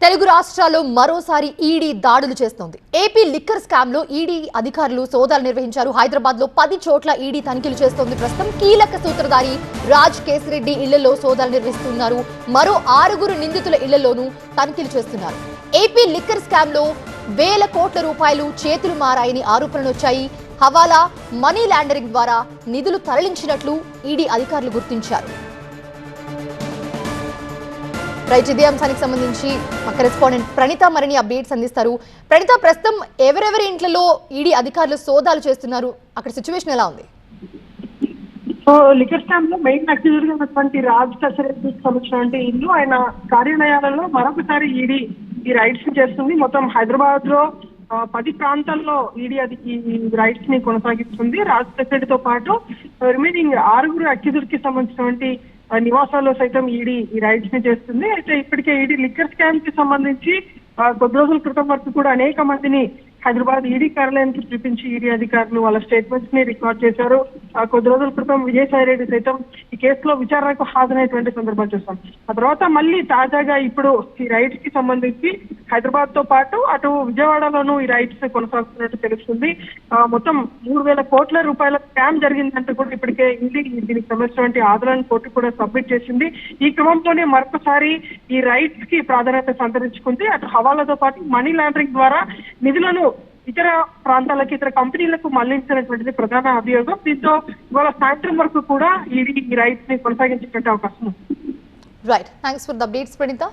తెలుగు రాష్ట్రాల్లో మరోసారి ఈడీ దాడులు చేస్తోంది. ఏపీ లిక్కర్ స్కామ్ లో ఈడీ అధికారులు సోదాలు నిర్వహించారు. హైదరాబాద్ లో 10 చోట్ల ఈడీ తనిఖీలు చేస్తోంది. ప్రస్తుతం కీలక సూత్రధారి రాజ్ కేసిరెడ్డి ఇళ్లలో సోదాలు నిర్వహిస్తున్నారు. మరో 6 నిందితుల ఇళ్లలోనూ తనిఖీలు చేస్తున్నారు. ఏపీ లిక్కర్ స్కామ్ లో వేల కోట్ల రూపాయలు చేతులు మారాయని ఆరోపణలు వచ్చాయి. హవాలా, మనీ లాండరింగ్ ద్వారా నిధులు తరలించినట్లు ఈడీ అధికారులు గుర్తించారు. రైట్, ఇదే అంశానికి సంబంధించి మా కరెస్పాండెంట్ ప్రణీత మరిన్ని అప్డేట్స్ అందిస్తారు. ప్రణీత, ప్రస్తుతం ఎవరెవరి ఇంట్లలో ఈడీ అధికారులు సోదాలు చేస్తున్నారు? అక్కడ సిచ్యువేషన్ ఎలా ఉంది? సో లిక్కర్ స్కామ్ లో మెయిన్ అక్యూజ్డ్ గా ఉన్నటువంటి రాజ్ కేసిరెడ్డికి సంబంధించినటువంటి ఇల్లు, ఆయన కార్యాలయాలలో మరొకసారి ఈడీ ఈ రైడ్స్ చేస్తుంది. మొత్తం హైదరాబాద్ లో 10 ప్రాంతాల్లో ఈడీ అది ఈ రైడ్స్ ని కొనసాగిస్తుంది. రాజ్ కేసిరెడ్డితో పాటు రిమైనింగ్ 6 అక్యూజ్డ్ కి సంబంధించినటువంటి నివాసాల్లో సైతం ఈడీ ఈ రైడ్స్ ని చేస్తుంది. అయితే ఇప్పటికే ఈడీ లిక్కర్ స్కామ్ కి సంబంధించి కొద్ది రోజుల క్రితం వరకు కూడా అనేక మందిని హైదరాబాద్ ఈడీ కార్యాలయానికి పిలిపించి ఈడీ అధికారులు వాళ్ళ స్టేట్మెంట్స్ ని రికార్డ్ చేశారు. కొద్ది రోజుల క్రితం విజయసాయి రెడ్డి సైతం ఈ కేసులో విచారణకు హాజరైనటువంటి సందర్భాలు చూస్తాం. ఆ తర్వాత మళ్ళీ తాజాగా ఇప్పుడు ఈ రైడ్స్ కి సంబంధించి హైదరాబాద్ తో పాటు అటు విజయవాడలోనూ ఈ రైడ్స్ కొనసాగుతున్నట్టు తెలుస్తుంది. మొత్తం 3,000 కోట్ల రూపాయల స్కామ్ జరిగిందంటూ కూడా ఇప్పటికే ఈడీ దీనికి సంబంధించినటువంటి ఆధారాలను కోర్టు కూడా సబ్మిట్ చేసింది. ఈ క్రమంలోనే మరొకసారి ఈ రైడ్స్ కి ప్రాధాన్యత సంతరించుకుంది. అటు హవాలాతో పాటు మనీ లాండరింగ్ ద్వారా నిధులను ఇతర ప్రాంతాలకు, ఇతర కంపెనీలకు మళ్లించినటువంటిది ప్రధాన అభియోగం. దీంతో ఇవాళ సాయంత్రం వరకు కూడా ఈ రైట్స్ ని కొనసాగించేటువంటి అవకాశం ఉంది. Right, thanks for the updates Praneetha.